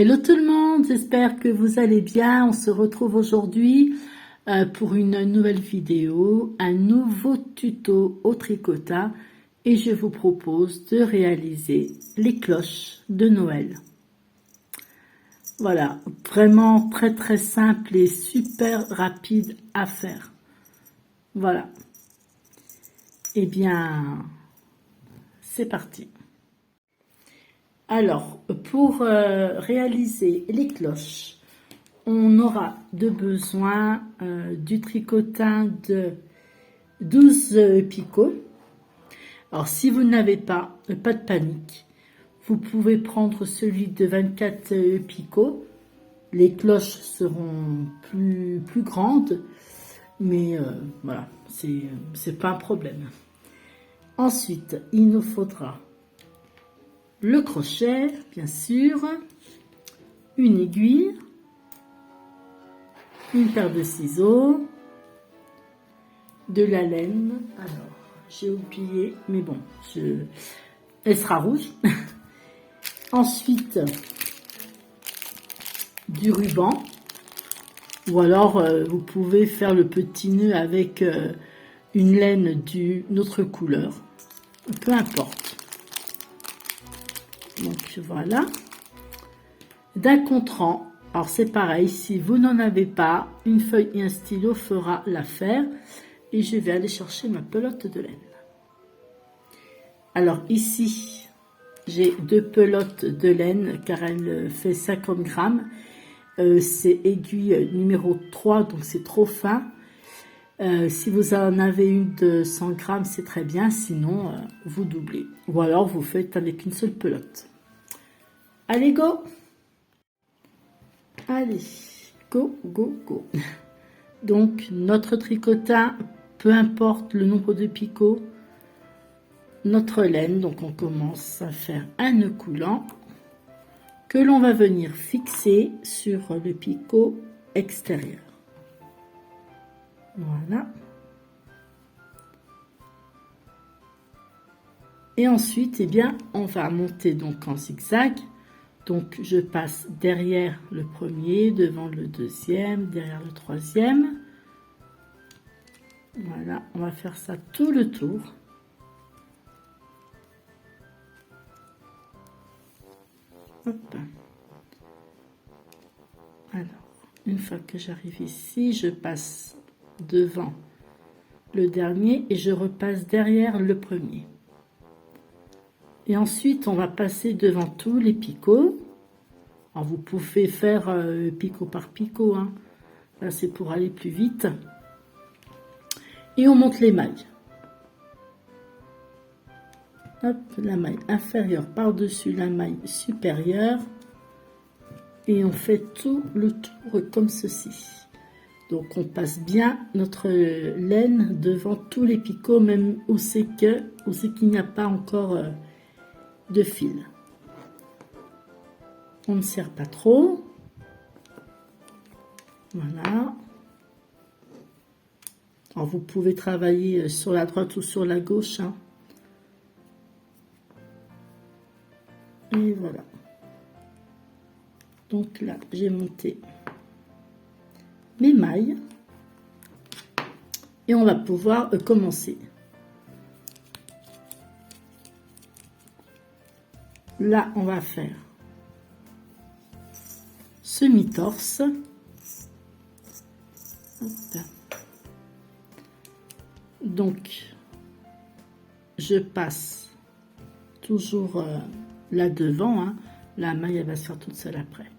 Hello tout le monde, j'espère que vous allez bien. On se retrouve aujourd'hui pour une nouvelle vidéo, un nouveau tuto au tricotage et je vous propose de réaliser les cloches de Noël. Voilà, vraiment très simple et super rapide à faire. Voilà. Eh bien, c'est parti. Alors, pour réaliser les cloches, on aura besoin du tricotin de 12 picots. Alors, si vous n'avez pas de panique, vous pouvez prendre celui de 24 picots. Les cloches seront plus grandes, mais voilà, c'est pas un problème. Ensuite, il nous faudra le crochet, bien sûr, une aiguille, une paire de ciseaux, de la laine. Alors, j'ai oublié, mais bon, elle sera rouge. Ensuite, du ruban, ou alors vous pouvez faire le petit nœud avec une laine d'une autre couleur, peu importe. Donc voilà, d'un contrant. Alors c'est pareil, si vous n'en avez pas, une feuille et un stylo fera l'affaire. Et je vais aller chercher ma pelote de laine. Alors ici, j'ai 2 pelotes de laine car elle fait 50 grammes. C'est aiguille numéro 3, donc c'est trop fin. Si vous en avez une de 100 grammes, c'est très bien. Sinon, vous doublez. Ou alors, vous faites avec une seule pelote. Allez, go! Allez, go! Donc, notre tricotin, peu importe le nombre de picots, notre laine, donc on commence à faire un nœud coulant que l'on va venir fixer sur le picot extérieur. Voilà. Et ensuite, eh bien, on va monter donc en zigzag. Donc, je passe derrière le premier, devant le deuxième, derrière le troisième. Voilà, on va faire ça tout le tour. Hop. Alors, une fois que j'arrive ici, je passe devant le dernier et je repasse derrière le premier. Et ensuite, on va passer devant tous les picots. Alors, vous pouvez faire picot par picot, hein. Là, c'est pour aller plus vite. Et on monte les mailles. Hop, la maille inférieure par-dessus la maille supérieure. Et on fait tout le tour comme ceci. Donc, on passe bien notre laine devant tous les picots, même où c'est qu'il n'y a pas encore de fil. On ne serre pas trop. Voilà. Alors, vous pouvez travailler sur la droite ou sur la gauche, hein. Et voilà. Donc là, j'ai monté mes mailles. Et on va pouvoir commencer. Là, on va faire semi-torse. Donc, je passe toujours là devant, hein. La maille, elle va se faire toute seule après.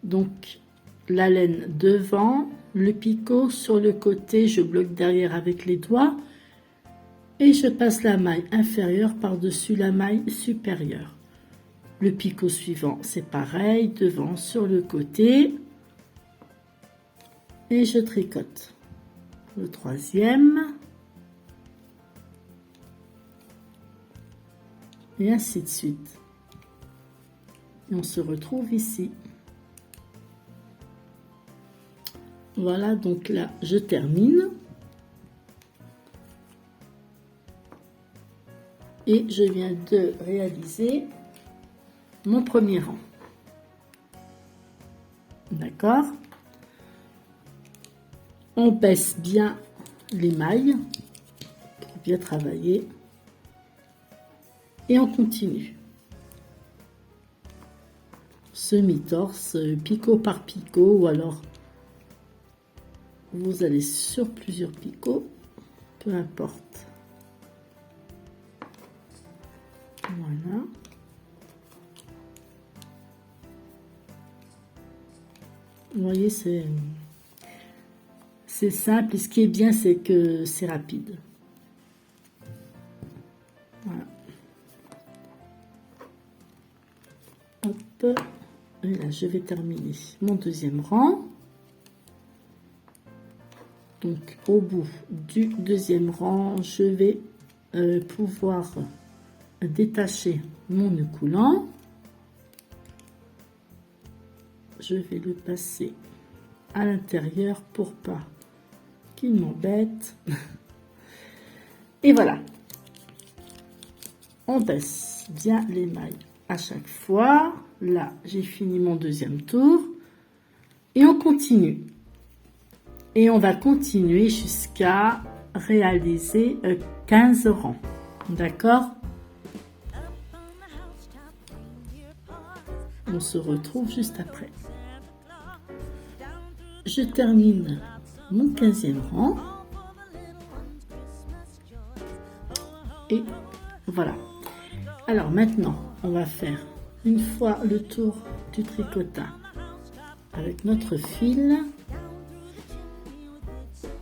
Donc, la laine devant, le picot sur le côté, je bloque derrière avec les doigts. Et je passe la maille inférieure par-dessus la maille supérieure. Le picot suivant, c'est pareil, devant sur le côté. Et je tricote. Le troisième. Et ainsi de suite. Et on se retrouve ici. Voilà, donc là, je termine. Et je viens de réaliser mon premier rang. D'accord? On baisse bien les mailles pour bien travailler. Et on continue. Semi-torse, picot par picot, ou alors vous allez sur plusieurs picots, peu importe. Voilà. Vous voyez, c'est simple. Et ce qui est bien, c'est que c'est rapide. Voilà. Hop. Et là, je vais terminer mon deuxième rang. Donc, au bout du deuxième rang, je vais pouvoir détacher mon nœud coulant. Je vais le passer à l'intérieur pour pas qu'il m'embête. Et voilà. On baisse bien les mailles à chaque fois. Là, j'ai fini mon deuxième tour. Et on continue. Et on va continuer jusqu'à réaliser 15 rangs. D'accord? On se retrouve juste après. Je termine mon 15e rang. Et voilà. Alors maintenant, on va faire une fois le tour du tricotin avec notre fil.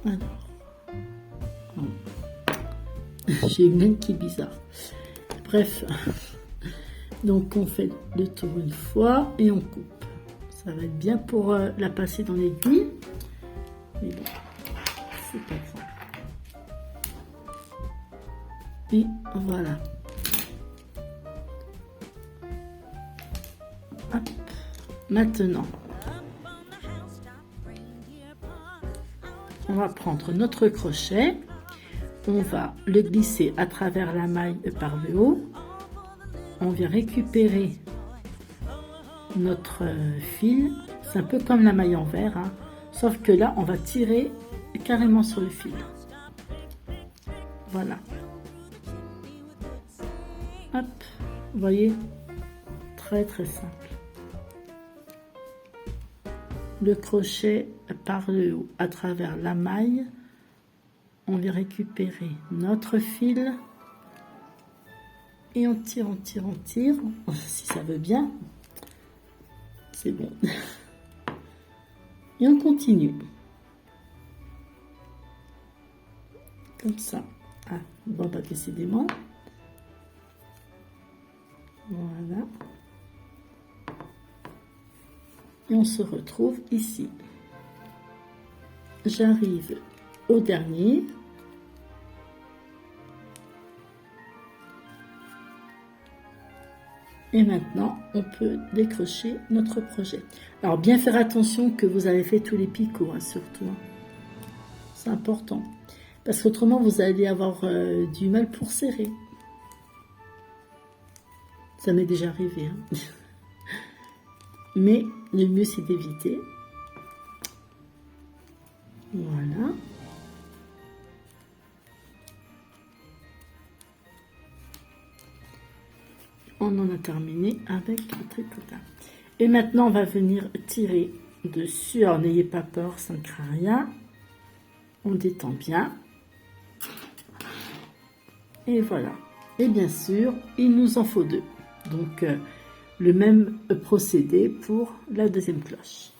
Alors, j'ai une main qui est bizarre. Bref, donc on fait le tour une fois et on coupe. Ça va être bien pour la passer dans l'aiguille. Mais bon, c'est pas grave. Et voilà. Hop. Maintenant, on va prendre notre crochet, on va le glisser à travers la maille par le haut, on vient récupérer notre fil, c'est un peu comme la maille en vert, hein, sauf que là on va tirer carrément sur le fil. Voilà. Hop, vous voyez, très très simple. Le crochet par le haut à travers la maille, on vient récupérer notre fil et on tire, on tire, on tire, si ça veut bien, c'est bon. Et on continue comme ça. Ah bon, bah décidément, voilà. Et on se retrouve ici. J'arrive au dernier. Et maintenant, on peut décrocher notre projet. Alors, bien faire attention que vous avez fait tous les picots, hein, surtout. C'est important. Parce qu'autrement, vous allez avoir du mal pour serrer. Ça m'est déjà arrivé. Hein. Mais le mieux, c'est d'éviter. Voilà. On en a terminé avec le tricotin. Et maintenant, on va venir tirer dessus. Alors, n'ayez pas peur, ça ne craint rien. On détend bien. Et voilà. Et bien sûr, il nous en faut deux. Donc, le même procédé pour la deuxième cloche.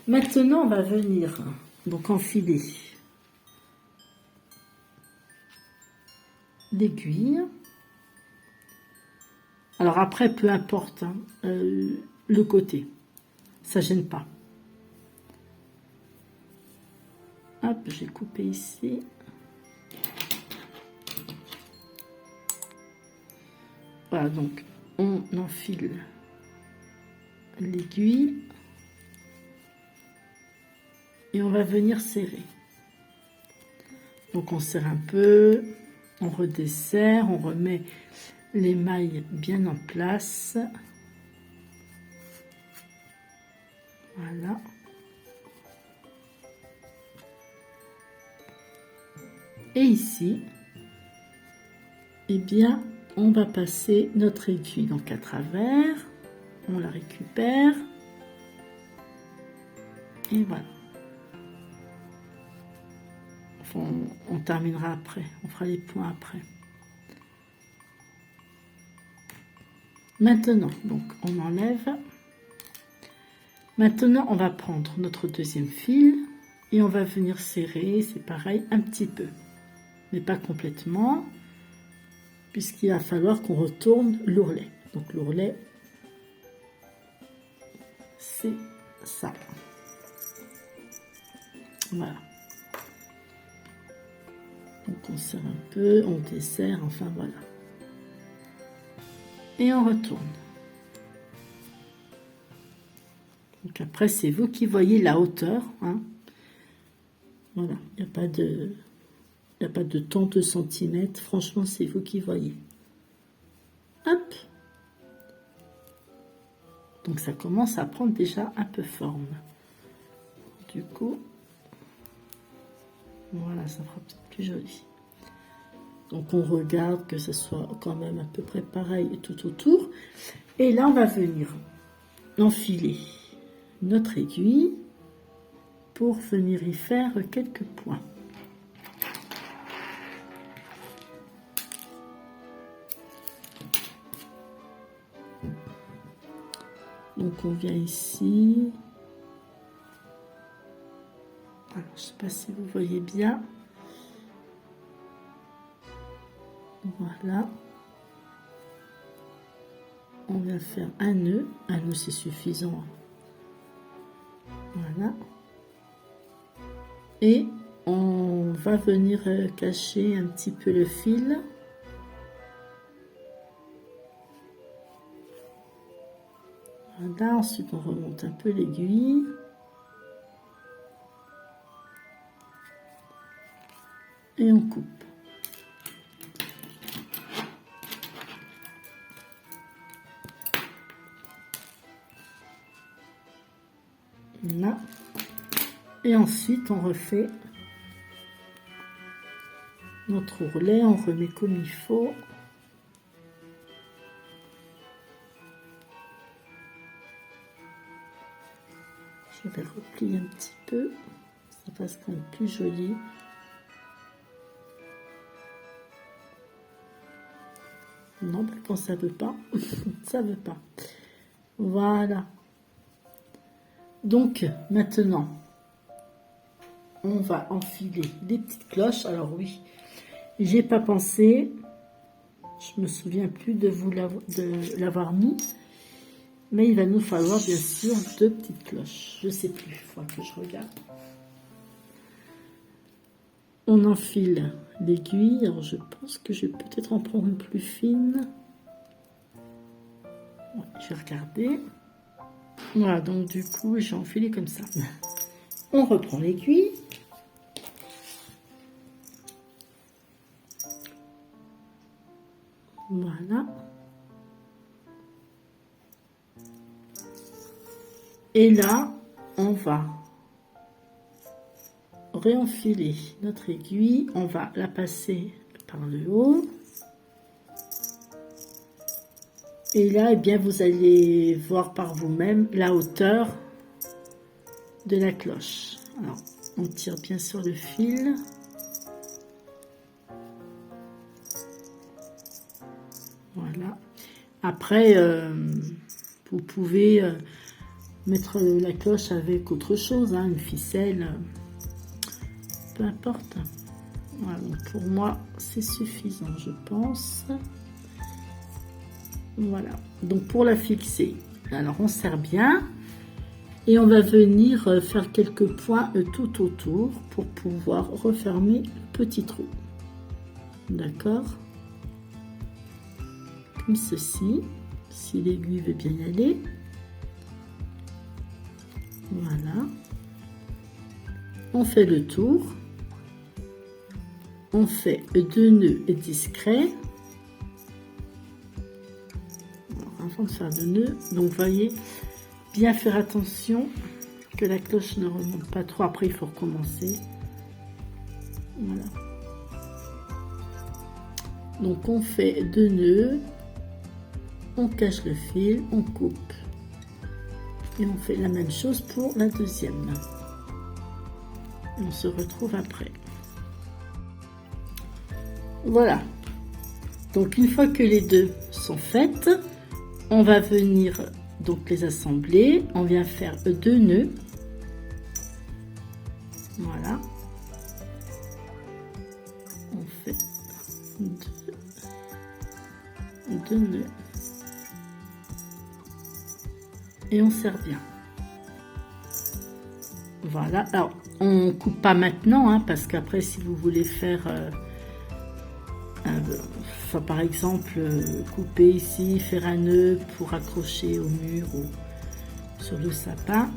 Maintenant, on va venir donc enfiler l'aiguille. Alors après, peu importe hein, le côté, ça gêne pas. Hop, j'ai coupé ici. Voilà, donc on enfile l'aiguille et on va venir serrer. Donc on serre un peu, on redesserre, on remet les mailles bien en place. Voilà. Et ici, eh bien, on va passer notre aiguille donc à travers. On la récupère. Et voilà. Enfin, on terminera après. On fera les points après. Maintenant, donc, on enlève. Maintenant, on va prendre notre deuxième fil et on va venir serrer, c'est pareil, un petit peu. Mais pas complètement, puisqu'il va falloir qu'on retourne l'ourlet. Donc, l'ourlet, c'est ça. Voilà. Donc, on serre un peu, on desserre, enfin, voilà. Et on retourne. Donc après, c'est vous qui voyez la hauteur. Hein. Voilà, il n'y a pas de tant de centimètres. Franchement, c'est vous qui voyez. Hop. Donc ça commence à prendre déjà un peu forme. Du coup, voilà, ça fera peut-être plus joli. Donc on regarde que ce soit quand même à peu près pareil tout autour. Et là, on va venir enfiler notre aiguille pour venir y faire quelques points. Donc on vient ici. Alors, je ne sais pas si vous voyez bien. Voilà. On vient faire un nœud. Un nœud, c'est suffisant. Voilà. Et on va venir cacher un petit peu le fil. Voilà. Ensuite, on remonte un peu l'aiguille. Et on coupe. Là. Et ensuite, on refait notre ourlet, on remet comme il faut. Je vais replier un petit peu, ça passe quand même plus joli. Non, bah, quand ça veut pas, ça veut pas. Voilà. Donc, maintenant, on va enfiler les petites cloches. Alors oui, j'ai pas pensé, je me souviens plus de l'avoir mis, mais il va nous falloir bien sûr 2 petites cloches. Je sais plus, il faut que je regarde. On enfile l'aiguille. Alors je pense que je vais peut-être en prendre une plus fine. Ouais, je vais regarder. Voilà, donc du coup, j'ai enfilé comme ça. On reprend l'aiguille. Voilà. Et là, on va réenfiler notre aiguille. On va la passer par le haut. Et là, eh bien, vous allez voir par vous-même la hauteur de la cloche. Alors, on tire bien sur le fil. Voilà. Après, vous pouvez mettre la cloche avec autre chose, hein, une ficelle, peu importe. Voilà, donc pour moi, c'est suffisant, je pense. Voilà, donc pour la fixer, alors on serre bien et on va venir faire quelques points tout autour pour pouvoir refermer le petit trou. D'accord? Comme ceci, si l'aiguille veut bien y aller. Voilà. On fait le tour. On fait 2 nœuds discrets. Avant de faire le nœud, donc voyez, bien faire attention que la cloche ne remonte pas trop. Après, il faut recommencer. Voilà. Donc, on fait 2 nœuds. On cache le fil, on coupe. Et on fait la même chose pour la deuxième. On se retrouve après. Voilà. Donc, une fois que les deux sont faites, on va venir donc les assembler. On vient faire 2 nœuds. Voilà. On fait 2 nœuds. Et on serre bien. Voilà. Alors, on coupe pas maintenant, hein, parce qu'après, si vous voulez faire... enfin, par exemple, couper ici, faire un nœud pour accrocher au mur ou sur le sapin.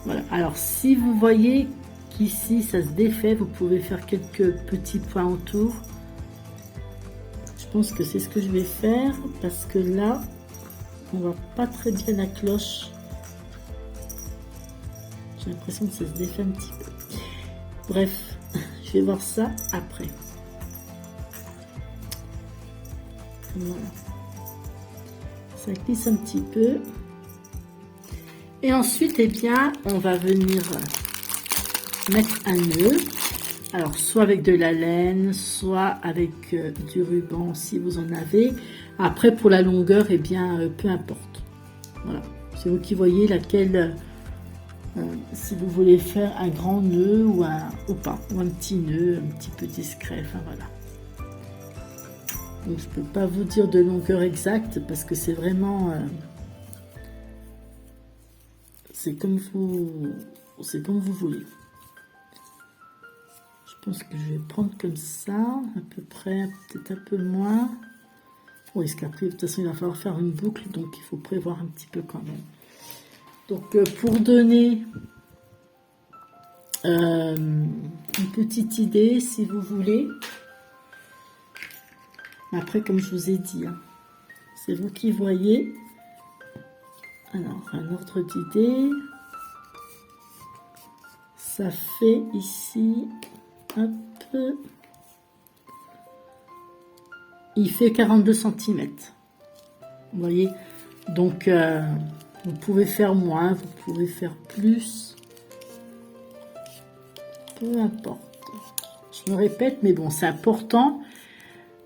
Voilà. Alors, si vous voyez qu'ici, ça se défait, vous pouvez faire quelques petits points autour. Je pense que c'est ce que je vais faire, parce que là... on voit pas très bien la cloche. J'ai l'impression que ça se défait un petit peu. Bref, je vais voir ça après. Voilà. Ça glisse un petit peu. Et ensuite, eh bien, on va venir mettre un nœud. Alors, soit avec de la laine, soit avec du ruban si vous en avez. Après, pour la longueur, eh bien, peu importe. Voilà. C'est vous qui voyez laquelle, si vous voulez faire un grand nœud ou pas, ou un petit nœud, un petit peu discret. Enfin, voilà. Donc, je ne peux pas vous dire de longueur exacte parce que c'est vraiment... c'est comme vous voulez. Je pense que je vais prendre comme ça, à peu près, peut-être un peu moins. Oui, parce qu'après, de toute façon, il va falloir faire une boucle, donc il faut prévoir un petit peu quand même. Donc, pour donner une petite idée, si vous voulez. Après, comme je vous ai dit, hein, c'est vous qui voyez. Alors, un ordre d'idée. Ça fait ici... hop, il fait 42 cm. Vous voyez, donc vous pouvez faire moins, vous pouvez faire plus, peu importe. Je me répète, mais bon, c'est important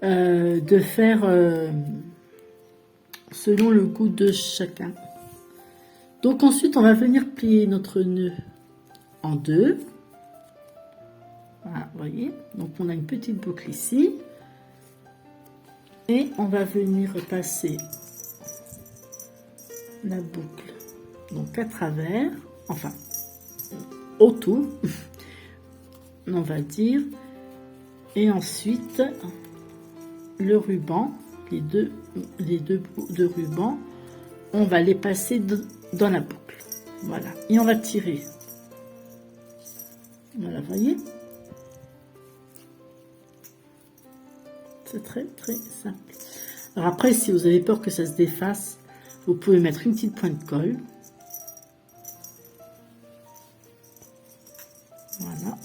de faire selon le goût de chacun. Donc ensuite, on va venir plier notre nœud en 2. Voilà, vous voyez, donc on a une petite boucle ici. Et on va venir passer la boucle donc à travers, enfin autour, on va dire. Et ensuite, le ruban, les deux rubans, on va les passer dans la boucle. Voilà, et on va tirer. Voilà, vous voyez. C'est très très simple. Alors après, si vous avez peur que ça se défasse, vous pouvez mettre une petite pointe de colle. Voilà.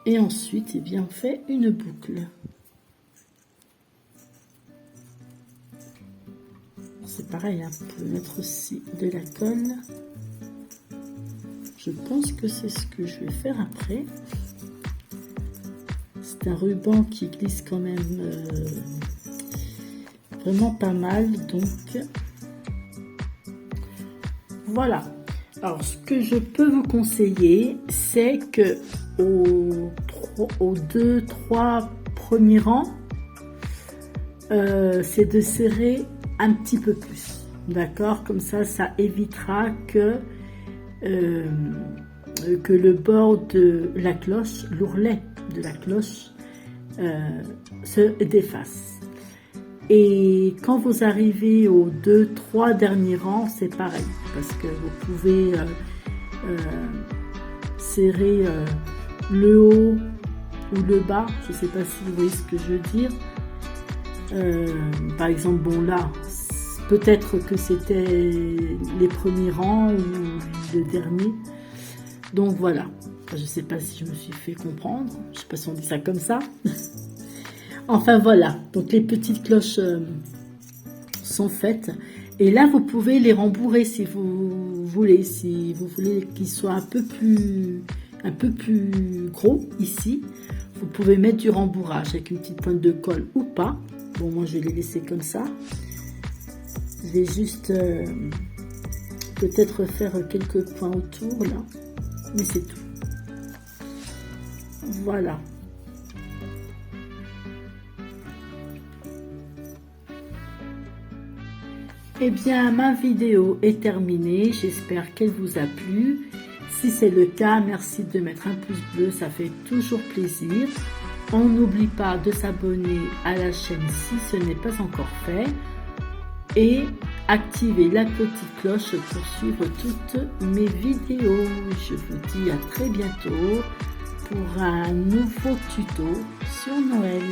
Et ensuite, eh bien, on fait une boucle. C'est pareil, hein, vous pouvez mettre aussi de la colle. Je pense que c'est ce que je vais faire après. C'est un ruban qui glisse quand même vraiment pas mal. Donc, voilà. Alors, ce que je peux vous conseiller, c'est que aux 2-3 premiers rangs, c'est de serrer un petit peu plus. D'accord? Comme ça évitera que le bord de la cloche, l'ourlet de la cloche se défasse. Et quand vous arrivez aux 2-3 derniers rangs, c'est pareil, parce que vous pouvez serrer le haut ou le bas, je ne sais pas si vous voyez ce que je veux dire. Par exemple, bon là, Peut-être que c'était les premiers rangs ou le dernier. Donc voilà. Je ne sais pas si je me suis fait comprendre. Je ne sais pas si on dit ça comme ça. Enfin voilà. Donc les petites cloches sont faites. Et là, vous pouvez les rembourrer si vous voulez. Si vous voulez qu'ils soient un peu plus gros ici, vous pouvez mettre du rembourrage avec une petite pointe de colle ou pas. Bon, moi, je vais les laisser comme ça. Je vais juste peut-être faire quelques points autour, là. Mais c'est tout. Voilà. Eh bien, ma vidéo est terminée. J'espère qu'elle vous a plu. Si c'est le cas, merci de mettre un pouce bleu. Ça fait toujours plaisir. On n'oublie pas de s'abonner à la chaîne si ce n'est pas encore fait. Et activer la petite cloche pour suivre toutes mes vidéos. Je vous dis à très bientôt pour un nouveau tuto sur Noël.